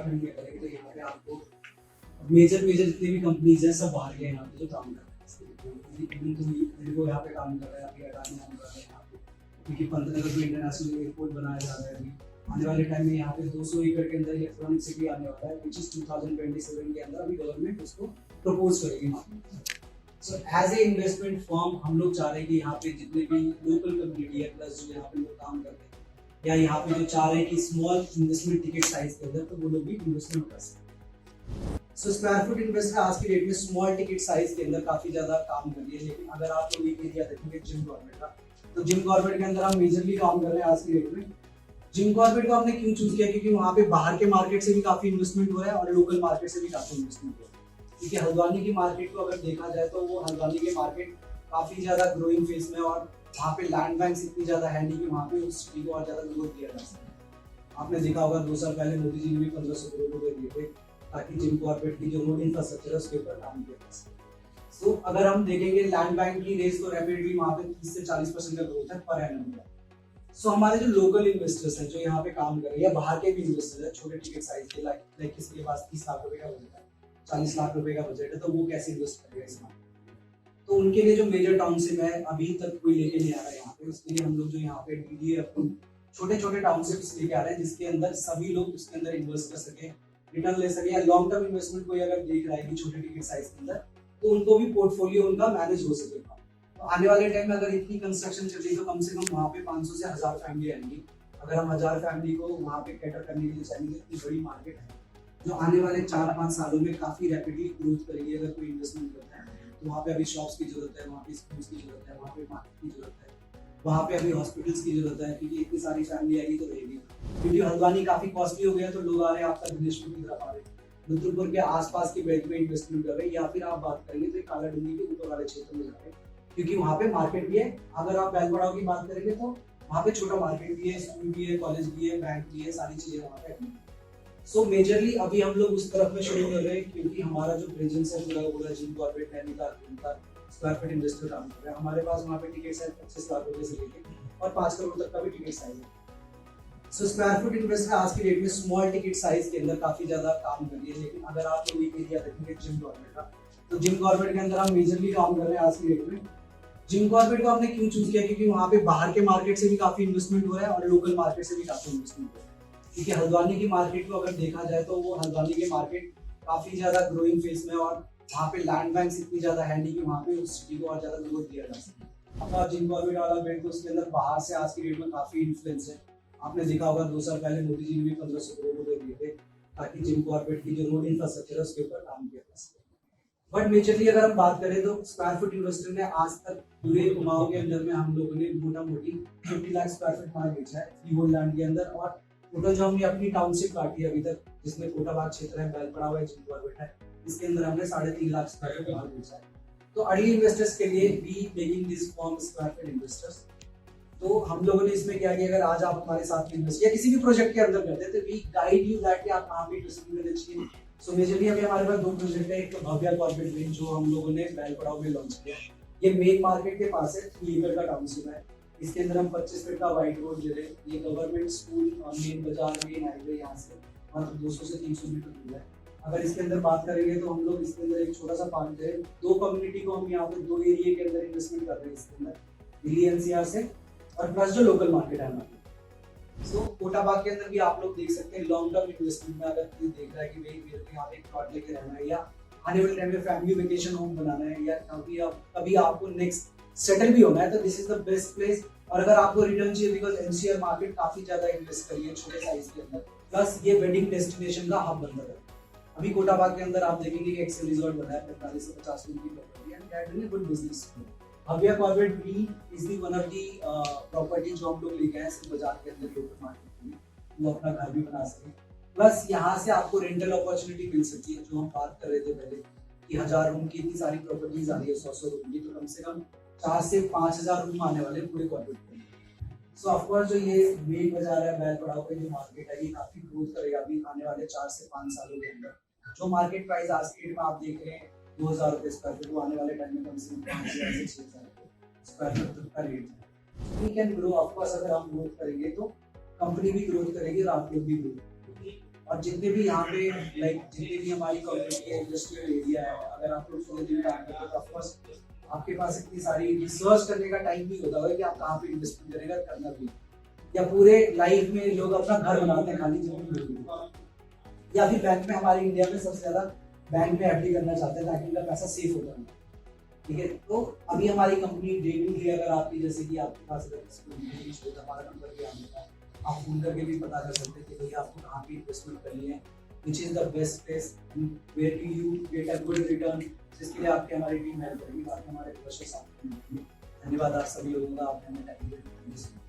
उत्तराखंड में करें तो यहाँ पे आपको मेजर मेजर जितनी भी कंपनीज हैं सब बाहर के यहाँ पे जो काम कर रहे हैं, तो यहाँ पे काम कर रहे हैं, अभी अडानी काम कर रहे हैं यहाँ पे, क्योंकि पंतनगर में इंटरनेशनल एयरपोर्ट बनाया जा रहा है अभी आने वाले टाइम में यहाँ पे 200 एकड़ के अंदर इलेक्ट्रॉनिक सिटी आने वाला है, विच इज 2027 के अंदर अभी गवर्नमेंट उसको प्रपोज करेगी। So as a investment firm हम लोग चाह रहे हैं कि यहाँ पे जितने भी लोकल कम्युनिटी है प्लस जो यहाँ पे लोग काम कर रहे हैं या यहाँ पे जो चाह रहे हैं कि स्मॉल इन्वेस्टमेंट टिकट साइज के अंदर, तो वो लोग भी इन्वेस्टमेंट कर सकते हैं। सो स्क्वायर फुट इन्वेस्टर आज की डेट में स्मॉल टिकट साइज के अंदर काफी ज्यादा काम कर रही है, लेकिन अगर आप लोग एक एरिया देखेंगे जिम कॉर्बेट का, तो जिम कॉर्बेट के अंदर हम मेजरली काम कर रहे हैं आज की डेट में। जिम कॉर्बेट को हमने क्यों चूज किया, क्योंकि वहाँ पे बाहर के मार्केट से भी काफी इन्वेस्टमेंट हुआ है और लोकल मार्केट से भी काफी इन्वेस्टमेंट हुआ है। क्योंकि हल्द्वानी की मार्केट को अगर देखा जाए तो वो हल्द्वानी की मार्केट काफी ज्यादा ग्रोइंग फेज में, और वहाँ पे लैंड बैंक इतनी ज्यादा है नहीं कि वहाँ पे उस सिटी को और ज्यादा ग्रोथ किया जा सके। आपने देखा होगा 2 साल पहले मोदी जी ने भी 1500 करोड़ रुपए दिए थे ताकि जिम कॉर्बेट की जो रोड इंफ्रास्ट्रक्चर है उसके ऊपर काम किया जा सके। सो अगर हम देखेंगे लैंड बैंक की रेस तो रैपिडली वहाँ पे 30 से 40% का ग्रोथ है पर एनम का। सो हमारे जो लोकल इन्वेस्टर्स हैं जो यहाँ पे काम कर रहे हैं या बाहर के भी इन्वेस्टर्स हैं छोटे टिकट साइज के, लाइक किसी के पास 30 लाख रुपए का बजट है, 40 लाख रुपए का बजट है, तो वो कैसे इन्वेस्ट करेगा इसमें। तो उनके लिए जो मेजर टाउनशिप है अभी तक कोई लेके नहीं आ रहा है यहाँ पे, उसके लिए हम लोग जो यहाँ पे डीडीए छोटे छोटे टाउनशिप्स लेके आ रहे हैं जिसके अंदर सभी लोग उसके अंदर इन्वेस्ट कर सके, रिटर्न ले सके, या लॉन्ग टर्म इन्वेस्टमेंट कोई अगर देख रहा है कि छोटे टिकट साइज के अंदर, तो उनको भी पोर्टफोलियो उनका मैनेज हो सकेगा। तो आने वाले टाइम में अगर इतनी कंस्ट्रक्शन चल रही है तो कम से कम वहाँ पे 500 से 1000 फैमिली आएंगी। अगर हम 1000 फैमिली को वहाँ पे कैटर करने के लिए चाहेंगे, इतनी बड़ी मार्केट है जो आने वाले 4-5 सालों में काफी रैपिडली ग्रोथ करेगी। अगर कोई इन्वेस्टमेंट करता है तो वहाँ पे अभी शॉप्स की जरूरत है, वहाँ पे स्कूल्स की जरूरत है, वहाँ पे मार्केट की जरूरत है, वहाँ पे अभी हॉस्पिटल्स की जरूरत है, क्योंकि इतनी सारी फैमिली आएगी तो रहेगी। क्योंकि हल्द्वानी काफी कॉस्टली हो गया तो लोग आ रहे हैं आपका दिनेशपुर की तरफ आ रहे हैं, रुद्रपुर के आसपास के बेल्ट में इन्वेस्टमेंट कर रहे हैं, या फिर आप बात करेंगे तो काला डूंगी के ऊपर वाले क्षेत्र में जा रहे हैं क्योंकि वहाँ पे मार्केट भी है। अगर आप बैलपड़ाव की बात करेंगे तो वहाँ पे छोटा मार्केट भी है, स्कूल भी है, कॉलेज भी है, बैंक भी है, सारी चीजें वहाँ पे। सो मेजरली अभी हम लोग उस तरफ में शुरू कर रहे हैं क्योंकि हमारा जो प्रेजेंस है पूरा Jim Corbett Nainital square feet investor काम कर रहा है। हमारे पास वहाँ पे टिकट साइज 25 लाख रुपए से लेके और 5 करोड़ तक का भी टिकट साइज है। सो स्क्वायर फुट इन्वेस्टर आज की डेट में स्मॉल टिकट साइज के अंदर काफी ज्यादा काम कर रही है, लेकिन अगर आप लोग एक एरिया देखेंगे जिम कॉर्बेट का, तो जिम कॉर्बेट के अंदर हम मेजरली काम कर रहे हैं आज की डेट में। जिम कॉर्बेट को हमने क्यों चूज किया, क्योंकि वहाँ पे बाहर के मार्केट से भी काफी इन्वेस्टमेंट हो रहा है और लोकल मार्केट से भी काफी इन्वेस्टमेंट हो रहा है। क्योंकि हल्द्वानी की मार्केट को अगर देखा जाए तो वो हल्द्वानी की मार्केट काफी ज्यादा ग्रोइंग फेज में, और वहाँ पे लैंड बैंक इतनी ज्यादा है नहीं कि वहाँ पे उस सिटी को और ज्यादा ग्रोथ दिया जा सके। अपना जिम कॉर्बेट वाला बेल्ट तो उसके अंदर बाहर से आज की डेट में काफी इन्फ्लुएंस है। आपने देखा होगा 2 साल पहले मोदी जी ने भी 1500 करोड़ रुपए दिए थे ताकि जिम कॉर्बेट की जो रोड इंफ्रास्ट्रक्चर है उसके ऊपर काम किया जा सके। बट मेजरली अगर हम बात करें तो स्क्वायर फुट इन्वेस्टर ने आज तक पूरे कुमाऊं के अंदर में हम लोगों ने मोटा मोटी 50 लाख स्क्वायर फुट माल बेचा है फ्रीहोल्ड लैंड के अंदर, और टोटल जो हमने अपनी टाउनशिप काटी है अभी तक, जिसमें कोटाबाग क्षेत्र है, बैलपड़ाव है, जिम कॉर्बेट है, इसके अंदर हमने 3.5 लाख स्क्वायर फुट माल बेचा है। तो अर्ली इन्वेस्टर्स के लिए we making this form square foot investors. तो हम लोगों ने इसमें क्या किया, अगर आज आप हमारे साथ इन्वेस्ट या किसी भी प्रोजेक्ट के अंदर करते हैं तो वी गाइड यू दैट कि आप कहाँ पे इन्वेस्टमेंट करना चाहिए। सो मेजरली अभी हमारे पास 2 प्रोजेक्ट है, एक तो भव्या कॉर्बेट विंग जो हम लोगों ने बैलपड़ाव में लॉन्च किया। ये मेन मार्केट के पास है, 3 एकड़ का टाउनशिप है। इसके अंदर हम 25 फीट का वाइट रोड दे रहे हैं। ये गवर्नमेंट स्कूल और मेन बाजार मेन हाईवे यहाँ से और 200 से 300 मीटर दूर है। अगर इसके अंदर बात करेंगे तो हम लोग इसके अंदर एक छोटा सा पार्क दे रहे हैं। 2 कम्युनिटी को हम यहाँ पे 2 एरिया के अंदर इन्वेस्टमेंट कर रहे हैं इसके अंदर, दिल्ली एनसीआर से और प्लस जो लोकल मार्केट है हमारे। सो कोटाबाग के अंदर भी आप लोग देख सकते हैं लॉन्ग टर्म इन्वेस्टमेंट में, अगर कोई देख रहा है कि भाई मेरे को यहाँ पे एक प्लॉट लेके रहना है या आने वाले टाइम में फैमिली वेकेशन होम बनाना है या कभी आपको नेक्स्ट सेटल भी होना है, तो this is the best place. और अगर आपको रिटर्न चाहिए, बिकॉज एनसीआर मार्केट काफी ज्यादा इन्वेस्ट करी है छोटे साइज के अंदर, प्लस ये वेडिंग डेस्टिनेशन का हब बन रहा है। अभी कोटाबाग के अंदर आप देखेंगे कि एक्सेल रिजॉर्ट बना है 45 से 50 रूम की property and that is a good business. Bhavya Corbett we is the one of the property जो हम लोग लेके आए सिर्फ बाजार के अंदर लोकल मार्केट में, वो अपना घर भी बना सके। प्लस यहाँ से आपको रेंटल अपॉर्चुनिटी मिल सकती है, जो हम बात कर रहे थे पहले कि 1000 रूम की इतनी सारी प्रॉपर्टीज आ रही है, 100 रूम की, तो कम से कम 4 से 5000 रूम आने वाले पूरे कॉर्बेट में। सो ऑफकोर्स जो ये मेन बाजार है बैलपड़ाव पे जो मार्केट है, ये काफी ग्रोथ करेगा अभी आने वाले 4 से 5 सालों के अंदर। जो मार्केट प्राइस आज के डेट में आप देख रहे हैं 2000 रुपए स्क्वायर फीट, वो आने वाले टाइम में कम से कम 5000 से 6000 स्क्वायर फीट तक का रेट है। वी कैन ग्रो, ऑफकोर्स अगर हम ग्रोथ करेंगे तो कंपनी भी ग्रोथ करेगी और आप लोग भी ग्रोथ करेंगे। और जितने भी यहाँ पे लाइक जितनी भी हमारी कम्युनिटी है, इंडस्ट्रियल एरिया है, अगर आप लोग पूरे दिन काम करते हो तो ऑफकोर्स आपके पास इतनी सारी रिसर्च करने का टाइम नहीं होता होगा कि आप कहाँ पे इन्वेस्टमेंट करेंगे, करना भी, या पूरे लाइफ में लोग अपना घर बनाते हैं खाली जमीन मिलती, या फिर बैंक में, हमारे इंडिया में सबसे ज्यादा बैंक में एफडी करना चाहते हैं ताकि उनका पैसा सेफ होता है। ठीक है, तो अभी हमारी कंपनी डे टू डे, अगर आपकी जैसे कि आपके पास अगर हमारा नंबर भी आता है, आप फोन करके भी पता कर सकते हैं कि भैया आपको कहाँ पे इन्वेस्टमेंट करनी है, which is the best place where to you get a good return, जिसके लिए आपकी हमारी टीम हेल्प करेगी। बाकी हमारे क्वेश्चन आपको धन्यवाद आप सभी लोगों का, आपने हमें टाइम दिया।